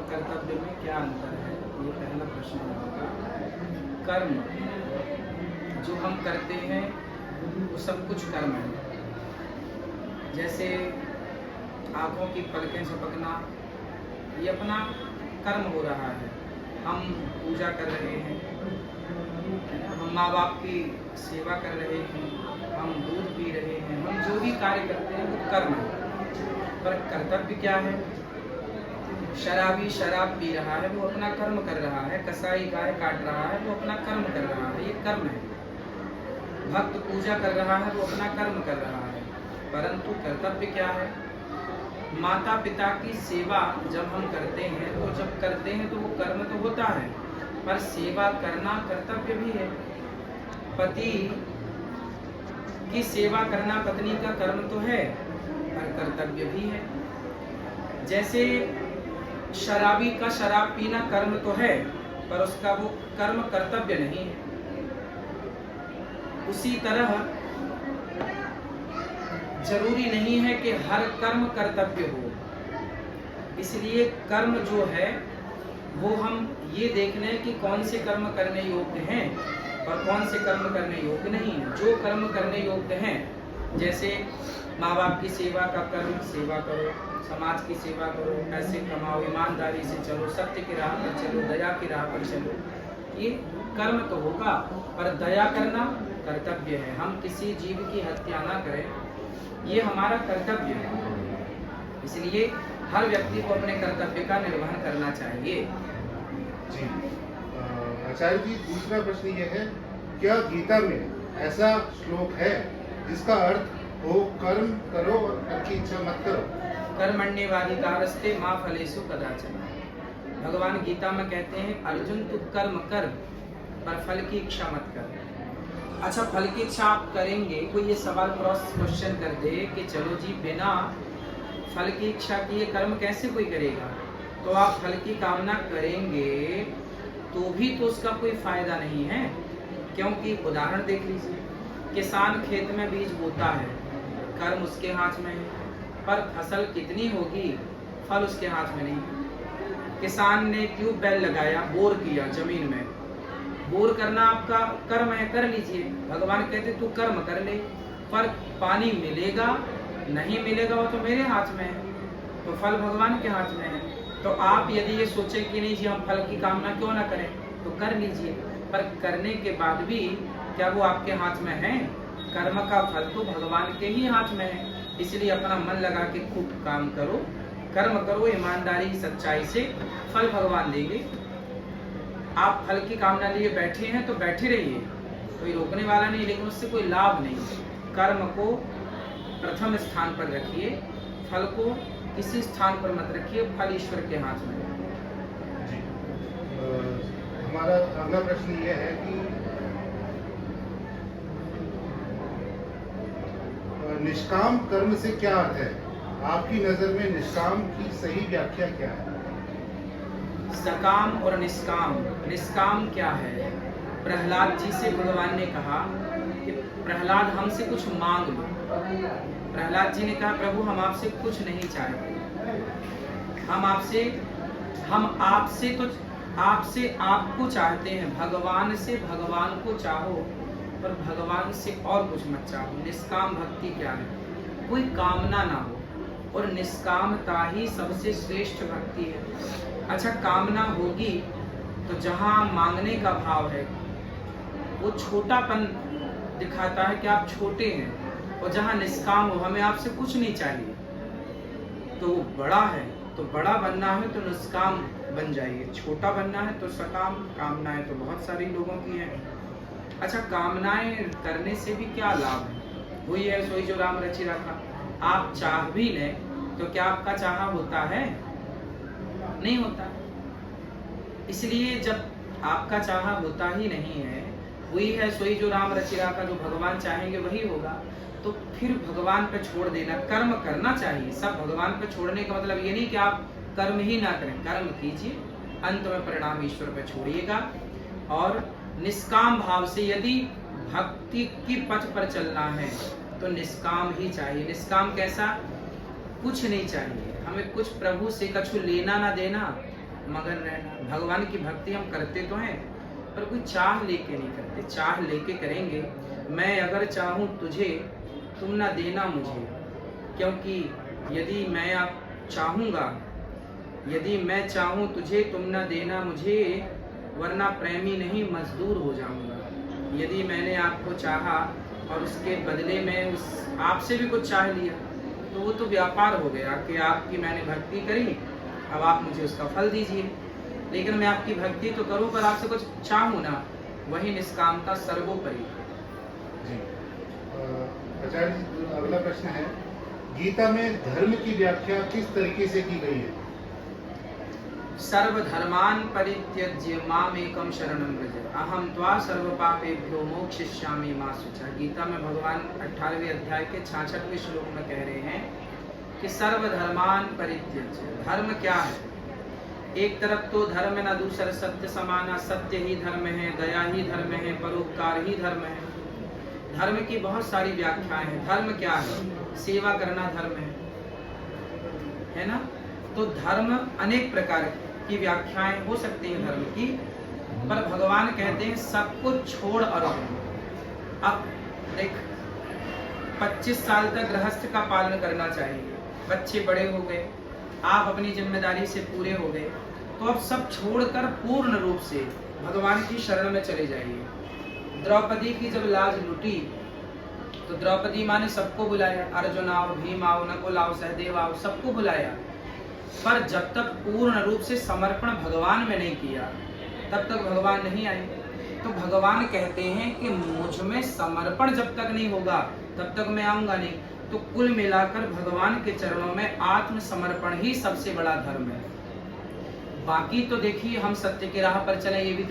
कर्तव्य में क्या अंतर है, ये पहला प्रश्न होगा। कर्म जो हम करते हैं वो सब कुछ कर्म है। जैसे आँखों की पलकें झपकना, ये अपना कर्म हो रहा है। हम पूजा कर रहे हैं, हम माँ बाप की सेवा कर रहे हैं, हम दूध पी रहे हैं, हम जो भी कार्य करते हैं वो कर्म है। पर कर्तव्य क्या है? शराबी शराब पी रहा है, वो अपना कर्म कर रहा है। कसाई गाय काट रहा है, वो अपना कर्म कर रहा है, ये कर्म है। भक्त पूजा कर रहा है, वो अपना कर्म कर रहा है। परंतु कर्तव्य क्या है? माता पिता की सेवा जब हम करते हैं तो जब करते हैं तो वो कर्म तो होता है, पर सेवा करना कर्तव्य भी है। पति की सेवा करना पत्नी का कर्म तो है, पर कर्तव्य भी है। जैसे शराबी का शराब पीना कर्म तो है, पर उसका वो कर्म कर्तव्य नहीं है। उसी तरह जरूरी नहीं है कि हर कर्म कर्तव्य हो। इसलिए कर्म जो है वो हम ये देख लें कि कौन से कर्म करने योग्य हैं और कौन से कर्म करने योग्य नहीं है। जो कर्म करने योग्य हैं, जैसे माँ बाप की सेवा का कर्म, सेवा करो, समाज की सेवा करो, पैसे कमाओ, ईमानदारी से चलो, सत्य की राह पर चलो, दया की राह पर चलो, ये कर्म तो होगा, पर दया करना कर्तव्य है। हम किसी जीव की हत्या ना करें, ये हमारा कर्तव्य है। इसलिए हर व्यक्ति को अपने कर्तव्य का निर्वहन करना चाहिए। जी आचार्य जी, दूसरा प्रश्न ये है, क्या गीता में ऐसा श्लोक है जिसका अर्थ हो कर्म करो और फल की इच्छा मत करो? कर्मण्येवाधिकारस्ते मा फलेषु कदाचन। भगवान गीता में कहते हैं, अर्जुन तू कर्म कर पर फल की इच्छा मत कर। अच्छा, फल की इच्छा आप करेंगे, कोई ये सवाल क्रॉस क्वेश्चन कर दे कि चलो जी बिना फल की इच्छा किए कर्म कैसे कोई करेगा, तो आप फल की कामना करेंगे तो भी तो उसका कोई फायदा नहीं है। क्योंकि उदाहरण देख लीजिए, किसान खेत में बीज बोता है, कर्म उसके हाथ में है, पर फसल कितनी होगी फल उसके हाथ में नहीं। किसान ने ट्यूबवेल लगाया, बोर किया जमीन में, बोर करना आपका कर्म है, कर लीजिए। भगवान कहते तू कर्म कर ले, पर पानी मिलेगा नहीं मिलेगा वो तो मेरे हाथ में है, तो फल भगवान के हाथ में है। तो आप यदि ये सोचे कि नहीं जी हम फल की कामना क्यों ना करें, तो कर लीजिए, पर करने के बाद भी क्या वो आपके हाथ में है? कर्म का फल तो भगवान के ही हाथ में है। इसलिए अपना मन लगा के खूब काम करो, कर्म करो ईमानदारी सच्चाई से, फल भगवान देंगे। आप फल की कामना लिए बैठे हैं तो बैठे रहिए, कोई रोकने वाला नहीं, लेकिन उससे कोई लाभ नहीं। कर्म को प्रथम स्थान पर रखिए, फल को किसी स्थान पर मत रखिए, फल ईश्वर के हाथ में। जी हमारा अगला प्रश्न ये है कि निष्काम कर्म से क्या अर्थ है? आपकी नजर में निष्काम की सही व्याख्या क्या है? सकाम और निष्काम, निष्काम क्या है? प्रहलाद जी से भगवान ने कहा कि प्रहलाद हमसे कुछ मांग लो। प्रहलाद जी ने कहा प्रभु हम आपसे कुछ नहीं चाहते, हम आपसे तो आपसे आपको चाहते हैं। भगवान से भगवान को चाहो, पर भगवान से और कुछ मत चाहो। निष्काम भक्ति क्या है? कोई कामना ना हो, और निष्कामता ही सबसे श्रेष्ठ भक्ति है। अच्छा, कामना होगी तो जहाँ मांगने का भाव है वो छोटापन दिखाता है कि आप छोटे हैं, और जहाँ निष्काम हो हमें आपसे कुछ नहीं चाहिए तो वो बड़ा है। तो बड़ा बनना है तो निष्काम बन जाइए, छोटा बनना है तो सकाम। कामनाएं तो बहुत सारी लोगों की हैं। अच्छा, कामनाएं करने से भी क्या लाभ है? वही है सोई जो राम रचि रखा। आप चाह भी लें तो क्या आपका चाहा होता है? नहीं होता। इसलिए जब आपका चाहा होता ही नहीं है, वही है सोई जो राम रचि रखा, जो भगवान चाहेंगे वही होगा, तो फिर भगवान पे छोड़ देना। कर्म करना चाहिए, सब भगवान पे छोड़ने का मतलब ये नहीं कि आप कर्म ही ना करें, कर्म कीजिए, अंत में परिणाम ईश्वर पे छोड़िएगा। और निष्काम भाव से यदि भक्ति की पथ पर चलना है तो निष्काम ही चाहिए। निष्काम कैसा? कुछ नहीं चाहिए हमें, कुछ प्रभु से कछु लेना ना देना, मगन रहना। भगवान की भक्ति हम करते तो हैं, पर कोई चाह लेके नहीं करते। चाह लेके करेंगे, मैं अगर चाहूँ तुझे तुम ना देना मुझे, क्योंकि यदि मैं आप चाहूँगा, यदि मैं चाहूँ तुझे तुम ना देना मुझे, वरना प्रेमी नहीं मजदूर हो जाऊँगा। यदि मैंने आपको चाहा और उसके बदले में उस आपसे भी कुछ चाह लिया, तो वो तो व्यापार हो गया कि आपकी मैंने भक्ति करी, अब आप मुझे उसका फल दीजिए। लेकिन मैं आपकी भक्ति तो करूं, पर आपसे कुछ चाहूं ना, वही निष्कामता सर्वोपरि। जी। आचार्य जी, अगला प्रश्न है, गीता में धर्म की व्याख्या किस तरीके से की गई है? सर्वधर्मान् परित्यज्य मामेकं शरणं व्रज, अहम त्वा सर्व पापेभ्यो मोक्षयिष्यामि मा शुचः। गीता में भगवान 18वें अध्याय के 66वें श्लोक में कह रहे हैं कि सर्वधर्मान् परित्यज्य। धर्म क्या है? एक तरफ तो धर्म न दूसर सत्य समाना, सत्य ही धर्म है, दया ही धर्म है, परोपकार ही धर्म है। धर्म की बहुत सारी व्याख्याएं हैं। धर्म क्या है? सेवा करना धर्म है ना? तो धर्म अनेक प्रकार की व्याख्याएं हो सकती हैं धर्म की, पर भगवान कहते हैं सब कुछ छोड़ और अब देख 25 साल तक गृहस्थ का पालन करना चाहिए, बच्चे बड़े हो गए, आप अपनी जिम्मेदारी से पूरे हो गए, तो अब सब छोड़कर पूर्ण रूप से भगवान की शरण में चले जाइए। द्रौपदी की जब लाज लुटी तो द्रौपदी माँ ने सबको बुलाया, अर्जुन आओ, भीम आओ, नकुल आओ, सहदेव आओ, सबको बुलाया, पर जब तक पूर्ण रूप से समर्पण भगवान में नहीं किया तब तक भगवान नहीं आए। तो भगवान कहते हैं कि मुझ में समर्पण जब तक नहीं होगा तब तक मैं आऊंगा नहीं। तो कुल मिलाकर भगवान के चरणों में आत्मसमर्पण ही सबसे बड़ा धर्म है। बाकी तो देखिए हम सत्य की राह पर चले, ये भी